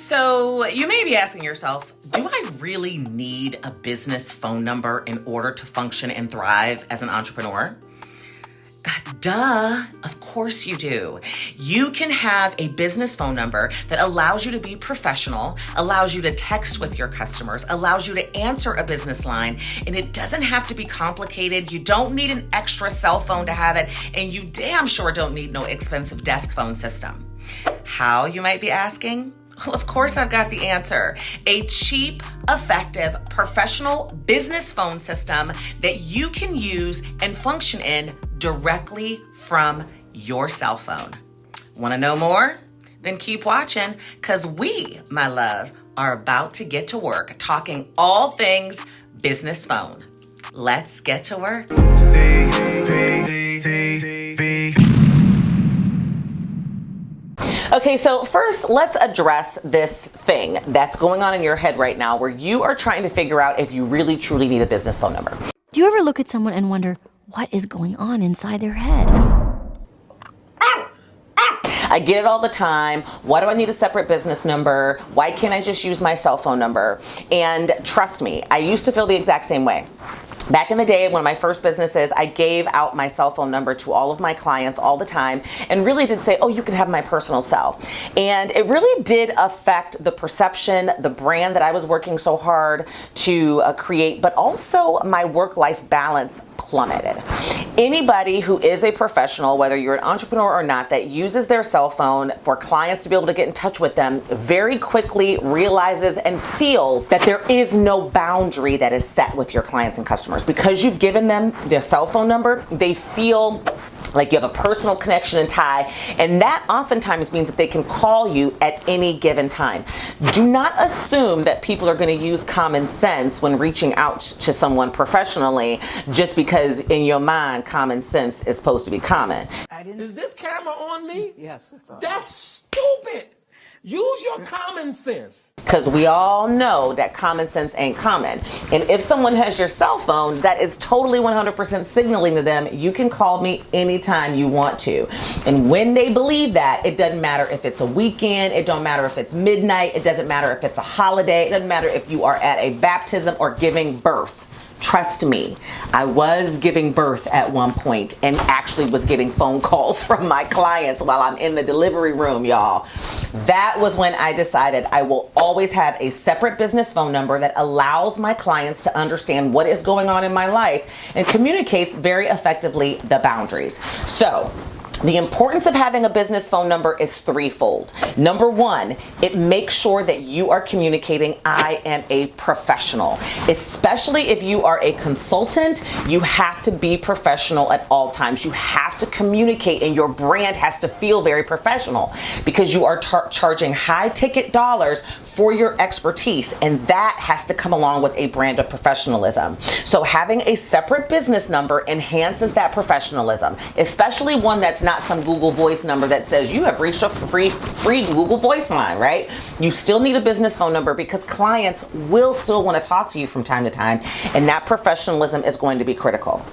So you may be asking yourself, do I really need a business phone number in order to function and thrive as an entrepreneur? Duh, of course you do. You can have a business phone number that allows you to be professional, allows you to text with your customers, allows you to answer a business line, and it doesn't have to be complicated. You don't need an extra cell phone to have it, and you damn sure don't need no expensive desk phone system. How, you might be asking? Well, of course I've got the answer. A cheap, effective, professional business phone system that you can use and function in directly from your cell phone. Want to know more? Then keep watching, because we, my love, are about to get to work talking all things business phone. Let's get to work. Okay, so first, let's address this thing that's going on in your head right now where you are trying to figure out if you really, truly need a business phone number. Do you ever look at someone and wonder what is going on inside their head? I get it all the time. Why do I need a separate business number? Why can't I just use my cell phone number? And trust me, I used to feel the exact same way. Back in the day, one of my first businesses, I gave out my cell phone number to all of my clients all the time and really did say, oh, you can have my personal cell. And it really did affect the perception, the brand that I was working so hard to create, but also my work-life balance plummeted. Anybody who is a professional, whether you're an entrepreneur or not, that uses their cell phone for clients to be able to get in touch with them very quickly realizes and feels that there is no boundary that is set with your clients and customers. Because you've given them their cell phone number, they feel like you have a personal connection and tie, and that oftentimes means that they can call you at any given time. Do not assume that people are going to use common sense when reaching out to someone professionally just because in your mind common sense is supposed to be common. Is this camera on me? Yes, it's on. That's stupid. Use your common sense. Because we all know that common sense ain't common. And if someone has your cell phone, that is totally 100% signaling to them, you can call me anytime you want to. And when they believe that, it doesn't matter if it's a weekend, it don't matter if it's midnight, it doesn't matter if it's a holiday, it doesn't matter if you are at a baptism or giving birth. Trust me, I was giving birth at one point and actually was getting phone calls from my clients while I'm in the delivery room, y'all. That was when I decided I will always have a separate business phone number that allows my clients to understand what is going on in my life and communicates very effectively the boundaries. So, the importance of having a business phone number is threefold. Number one, it makes sure that you are communicating, I am a professional. Especially if you are a consultant, you have to be professional at all times. You have to communicate and your brand has to feel very professional because you are charging high ticket dollars for your expertise, and that has to come along with a brand of professionalism. So having a separate business number enhances that professionalism, especially one that's not some Google Voice number that says you have reached a free Google Voice line, right? You still need a business phone number because clients will still want to talk to you from time to time, and that professionalism is going to be critical.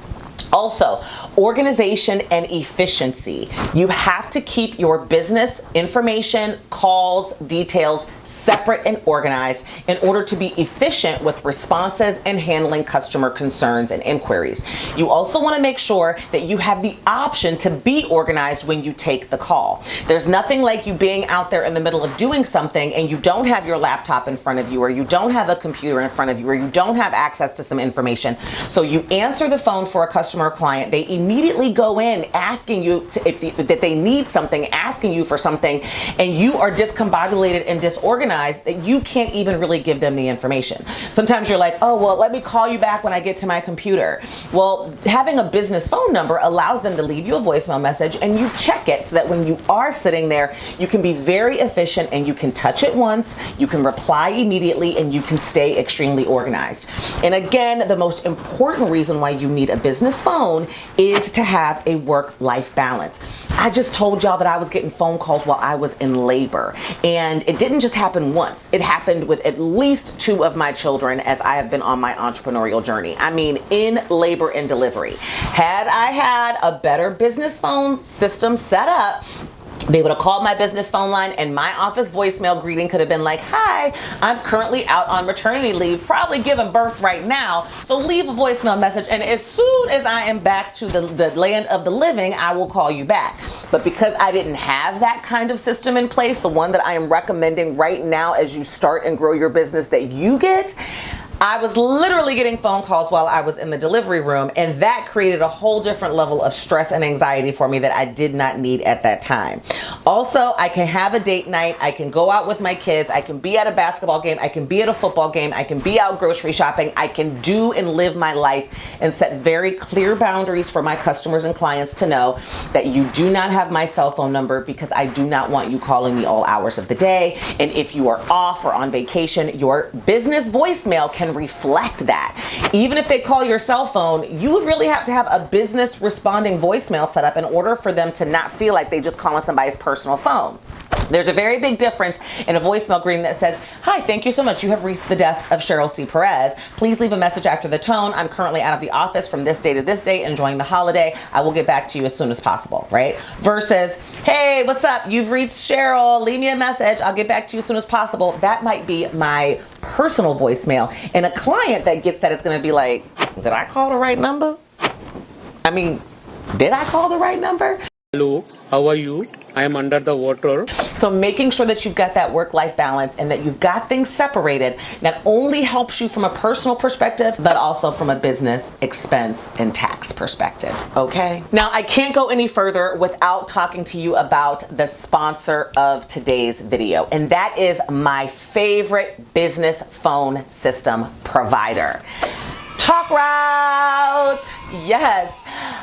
Also, organization and efficiency. You have to keep your business information, calls, details separate and organized in order to be efficient with responses and handling customer concerns and inquiries. You also want to make sure that you have the option to be organized when you take the call. There's nothing like you being out there in the middle of doing something and you don't have your laptop in front of you, or you don't have a computer in front of you, or you don't have access to some information. So you answer the phone for a customer or client, they immediately go in asking you that they need something, asking you for something, and you are discombobulated and disorganized that you can't even really give them the information. Sometimes you're like, oh, well, let me call you back when I get to my computer. Well, having a business phone number allows them to leave you a voicemail message and you check it so that when you are sitting there, you can be very efficient and you can touch it once, you can reply immediately, and you can stay extremely organized. And again, the most important reason why you need a business phone is to have a work-life balance. I just told y'all that I was getting phone calls while I was in labor, and it didn't just happen once. It happened with at least 2 of my children as I have been on my entrepreneurial journey. I mean, in labor and delivery. Had I had a better business phone system set up, They would have called my business phone line and my office voicemail greeting could have been like, hi, I'm currently out on maternity leave, probably giving birth right now, so leave a voicemail message, and as soon as I am back to the land of the living, I will call you back. But because I didn't have that kind of system in place, the one that I am recommending right now as you start and grow your business that you get, I was literally getting phone calls while I was in the delivery room, and that created a whole different level of stress and anxiety for me that I did not need at that time. Also, I can have a date night, I can go out with my kids, I can be at a basketball game, I can be at a football game, I can be out grocery shopping, I can do and live my life and set very clear boundaries for my customers and clients to know that you do not have my cell phone number because I do not want you calling me all hours of the day. And if you are off or on vacation, your business voicemail can reflect that. Even if they call your cell phone, you would really have to have a business responding voicemail set up in order for them to not feel like they just calling somebody's personal phone. There's a very big difference in a voicemail greeting that says, hi, thank you so much. You have reached the desk of Cheryl C. Perez. Please leave a message after the tone. I'm currently out of the office from this day to this day, enjoying the holiday. I will get back to you as soon as possible, right? Versus, hey, what's up? You've reached Cheryl. Leave me a message. I'll get back to you as soon as possible. That might be my personal voicemail. And a client that gets that is going to be like, did I call the right number? I mean, did I call the right number? Hello, how are you? I am under the water. So making sure that you've got that work-life balance and that you've got things separated not only helps you from a personal perspective, but also from a business expense and tax perspective, okay? Now, I can't go any further without talking to you about the sponsor of today's video, and that is my favorite business phone system provider, Talkroute. Yes.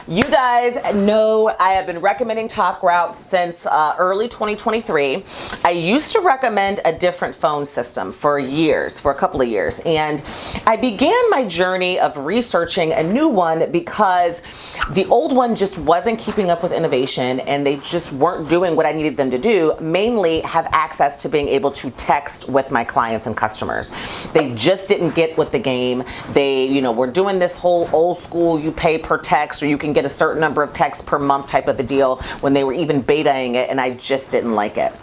You guys know I have been recommending Talkroute since early 2023. I used to recommend a different phone system for years, for a couple of years, and I began my journey of researching a new one because the old one just wasn't keeping up with innovation and they just weren't doing what I needed them to do, mainly have access to being able to text with my clients and customers. They just didn't get with the game. They, were doing this whole old school, you pay per text or you can get a certain number of texts per month type of a deal when they were even betaing it, and I just didn't like it.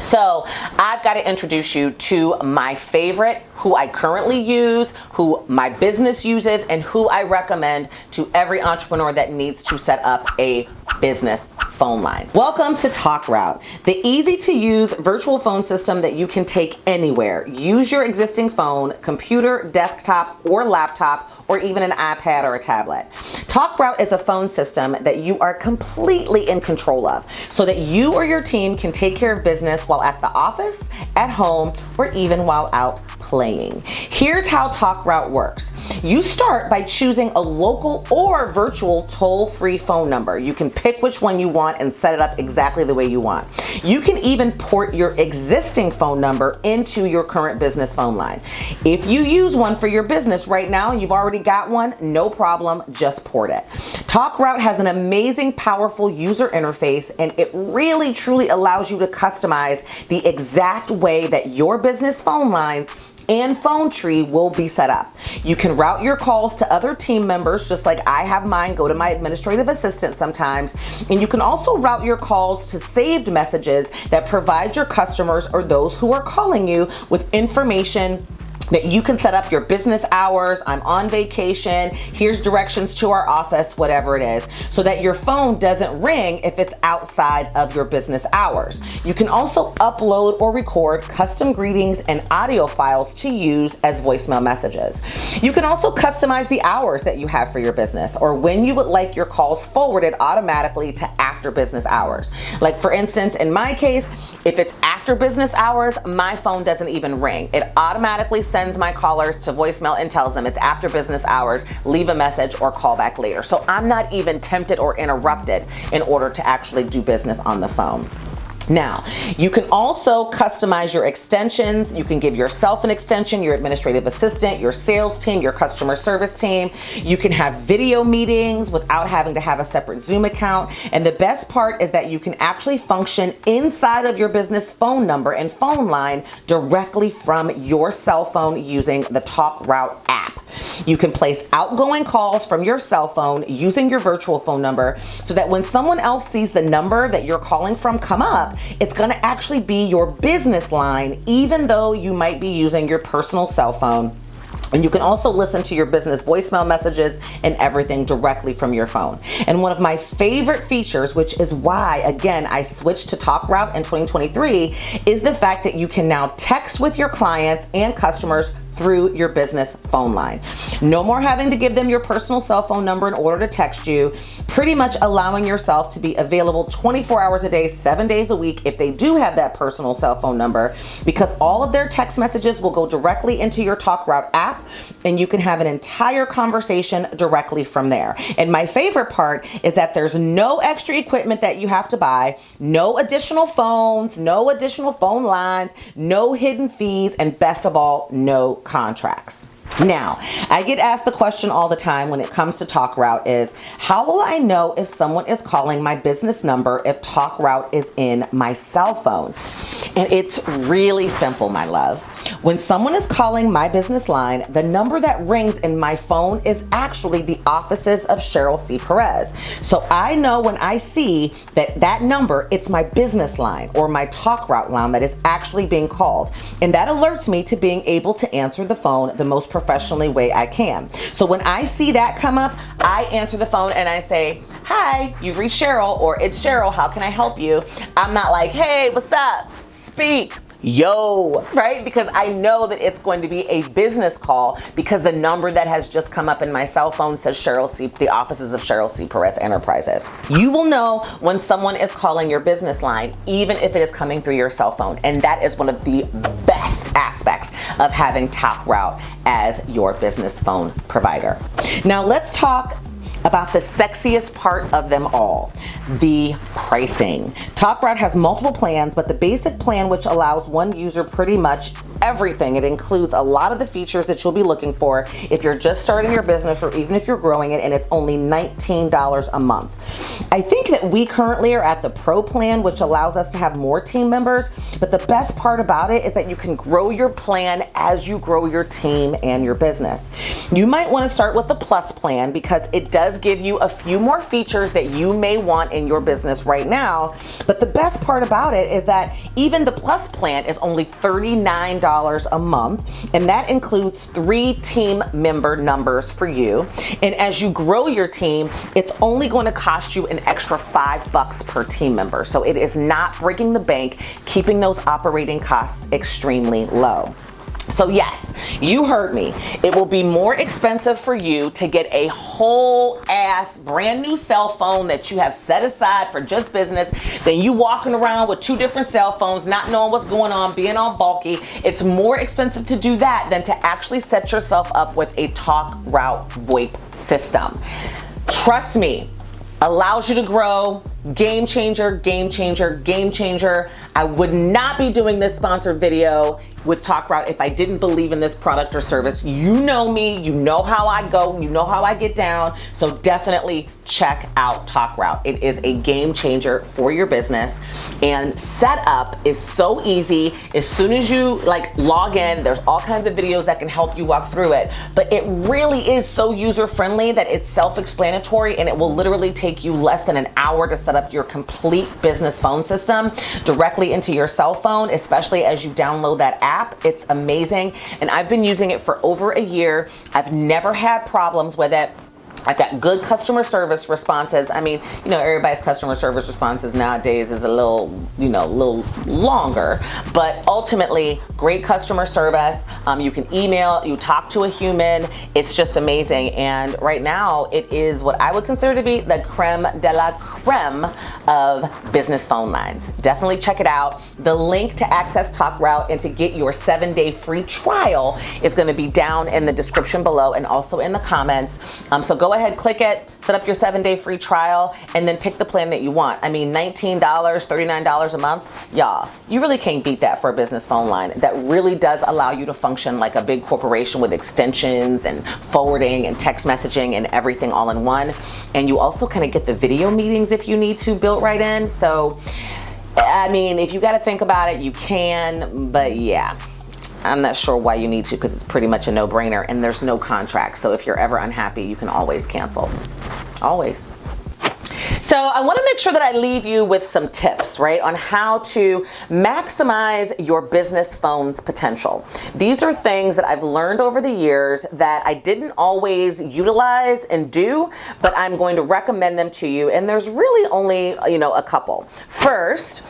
So I've got to introduce you to my favorite, who I currently use, who my business uses, and who I recommend to every entrepreneur that needs to set up a business phone line. Welcome to Talkroute, the easy to use virtual phone system that you can take anywhere. Use your existing phone, computer, desktop, or laptop, or even an iPad or a tablet. Talkroute is a phone system that you are completely in control of so that you or your team can take care of business while at the office, at home, or even while out playing. Here's how Talkroute works. You start by choosing a local or virtual toll-free phone number. You can pick which one you want and set it up exactly the way you want. You can even port your existing phone number into your current business phone line. If you use one for your business right now and you've already got one, no problem, just port it. Talkroute has an amazing, powerful user interface, and it really truly allows you to customize the exact way that your business phone lines and phone tree will be set up. You can route your calls to other team members, just like I have mine go to my administrative assistant sometimes. And you can also route your calls to saved messages that provide your customers or those who are calling you with information that you can set up your business hours, I'm on vacation, here's directions to our office, whatever it is, so that your phone doesn't ring if it's outside of your business hours. You can also upload or record custom greetings and audio files to use as voicemail messages. You can also customize the hours that you have for your business or when you would like your calls forwarded automatically to after business hours. Like for instance, in my case, if it's after business hours, my phone doesn't even ring. It automatically sends my callers to voicemail and tells them it's after business hours, leave a message or call back later. So I'm not even tempted or interrupted in order to actually do business on the phone. Now, you can also customize your extensions. You can give yourself an extension, your administrative assistant, your sales team, your customer service team. You can have video meetings without having to have a separate Zoom account. And the best part is that you can actually function inside of your business phone number and phone line directly from your cell phone using the Talkroute app. You can place outgoing calls from your cell phone using your virtual phone number so that when someone else sees the number that you're calling from come up, it's going to actually be your business line, even though you might be using your personal cell phone. And you can also listen to your business voicemail messages and everything directly from your phone. And one of my favorite features, which is why, again, I switched to Talkroute in 2023, is the fact that you can now text with your clients and customers through your business phone line. No more having to give them your personal cell phone number in order to text you, pretty much allowing yourself to be available 24 hours a day, 7 days a week if they do have that personal cell phone number, because all of their text messages will go directly into your Talkroute app and you can have an entire conversation directly from there. And my favorite part is that there's no extra equipment that you have to buy, no additional phones, no additional phone lines, no hidden fees, and best of all, no contracts. Now, I get asked the question all the time when it comes to Talkroute is, how will I know if someone is calling my business number if Talkroute is in my cell phone? And it's really simple, my love. When someone is calling my business line, the number that rings in my phone is actually the offices of Cheryl C. Perez. So I know when I see that number, it's my business line or my Talkroute line that is actually being called. And that alerts me to being able to answer the phone the most professionally way I can. So when I see that come up, I answer the phone and I say, "Hi, you've reached Cheryl," or "It's Cheryl, how can I help you?" I'm not like, "Hey, what's up? Speak." Yo, right? Because I know that it's going to be a business call because the number that has just come up in my cell phone says Cheryl C., the offices of Cheryl C. Perez Enterprises. You will know when someone is calling your business line, even if it is coming through your cell phone. And that is one of the best aspects of having Talkroute as your business phone provider. Now let's talk about the sexiest part of them all, the pricing. Talkroute has multiple plans, but the basic plan, which allows one user pretty much everything, it includes a lot of the features that you'll be looking for if you're just starting your business or even if you're growing it, and it's only $19 a month. I think that we currently are at the Pro plan, which allows us to have more team members, but the best part about it is that you can grow your plan as you grow your team and your business. You might want to start with the Plus plan because it does give you a few more features that you may want in your business right now, but the best part about it is that even the Plus plan is only $39 a month, and that includes 3 team member numbers for you. And as you grow your team, it's only going to cost you an extra $5 per team member. So it is not breaking the bank, keeping those operating costs extremely low. So yes, you heard me. It will be more expensive for you to get a whole ass brand new cell phone that you have set aside for just business than you walking around with 2 different cell phones, not knowing what's going on, being all bulky. It's more expensive to do that than to actually set yourself up with a Talkroute VoIP system. Trust me. Allows you to grow. Game changer, game changer, game changer. I would not be doing this sponsored video with Talkroute if I didn't believe in this product or service. You know me, you know how I go, you know how I get down. So definitely check out Talkroute. It is a game changer for your business, and setup is so easy. As soon as you log in, there's all kinds of videos that can help you walk through it, but it really is so user friendly that it's self-explanatory, and it will literally take you less than an hour to set up your complete business phone system directly into your cell phone, especially as you download that app. It's amazing, and I've been using it for over a year. I've never had problems with it. I've got good customer service responses. I mean, everybody's customer service responses nowadays is a little longer, but ultimately great customer service. You can email, you talk to a human. It's just amazing. And right now it is what I would consider to be the creme de la creme of business phone lines. Definitely check it out. The link to access Talkroute and to get your 7-day free trial is going to be down in the description below and also in the comments. So go ahead, click it, set up your 7-day free trial, and then pick the plan that you want. I mean, $19, $39 a month, y'all, you really can't beat that for a business phone line. That really does allow you to function like a big corporation with extensions and forwarding and text messaging and everything all in one. And you also kind of get the video meetings if you need to built right in. So, I mean, if you got to think about it, you can, but yeah. I'm not sure why you need to, because it's pretty much a no-brainer and there's no contract. So if you're ever unhappy, you can always cancel. Always. So I want to make sure that I leave you with some tips, right, on how to maximize your business phone's potential. These are things that I've learned over the years that I didn't always utilize and do, but I'm going to recommend them to you. And there's really only, a couple. First,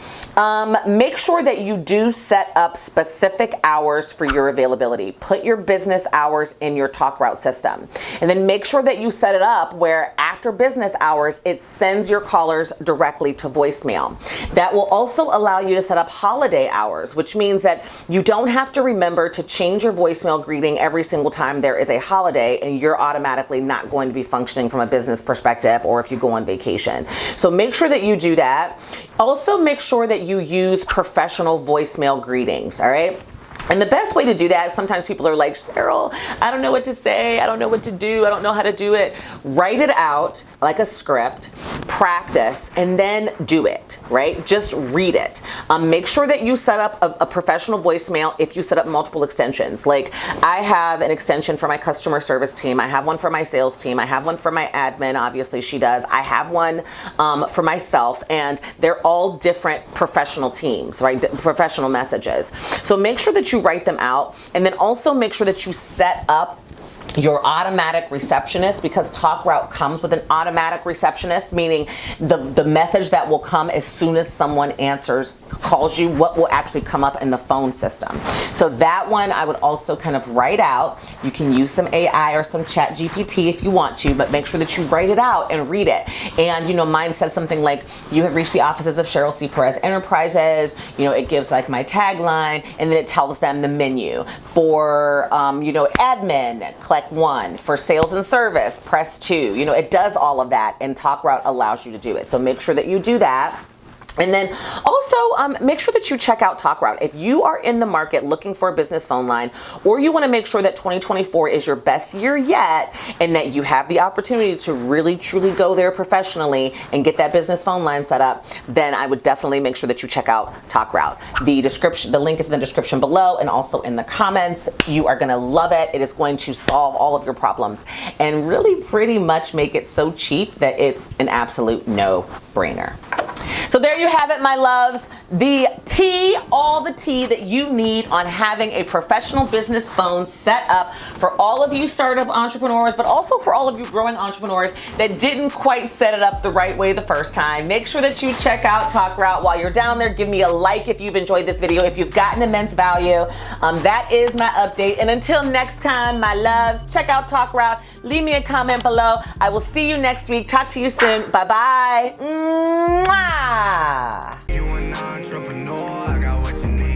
make sure that you do set up specific hours for your availability. Put your business hours in your Talkroute system. And then make sure that you set it up where after business hours, it sends your callers directly to voicemail. That will also allow you to set up holiday hours, which means that you don't have to remember to change your voicemail greeting every single time there is a holiday and you're automatically not going to be functioning from a business perspective or if you go on vacation. So make sure that you do that. Also make sure that you use professional voicemail greetings, all right? And the best way to do that, sometimes people are like, Cheryl, I don't know what to say. I don't know what to do. I don't know how to do it. Write it out like a script, practice, and then do it, right? Just read it. Make sure that you set up a professional voicemail if you set up multiple extensions. Like I have an extension for my customer service team. I have one for my sales team. I have one for my admin. Obviously she does. I have one for myself, and they're all different professional teams, right? Professional messages. So make sure that you write them out, and then also make sure that you set up your automatic receptionist, because Talkroute comes with an automatic receptionist, meaning the message that will come as soon as someone calls you, what will actually come up in the phone system. So that one I would also kind of write out. You can use some AI or some chat GPT if you want to, but make sure that you write it out and read it. And mine says something like, you have reached the offices of Cheryl C. Perez Enterprises. It gives like my tagline, and then it tells them the menu. For admin, click 1. For sales and service, press 2. It does all of that, and Talkroute allows you to do it. So make sure that you do that. And then also make sure that you check out Talkroute. If you are in the market looking for a business phone line, or you want to make sure that 2024 is your best year yet, and that you have the opportunity to really truly go there professionally and get that business phone line set up, then I would definitely make sure that you check out Talkroute. The link is in the description below and also in the comments. You are going to love it. It is going to solve all of your problems and really pretty much make it so cheap that it's an absolute no-brainer. So there you have it, my loves. All the tea that you need on having a professional business phone set up for all of you startup entrepreneurs, but also for all of you growing entrepreneurs that didn't quite set it up the right way the first time. Make sure that you check out Talkroute. While you're down there, give me a like if you've enjoyed this video, if you've gotten immense value. That is my update. And until next time, my loves, check out Talkroute. Leave me a comment below. I will see you next week. Talk to you soon. Bye-bye. Mwah. You an entrepreneur, I got what you need.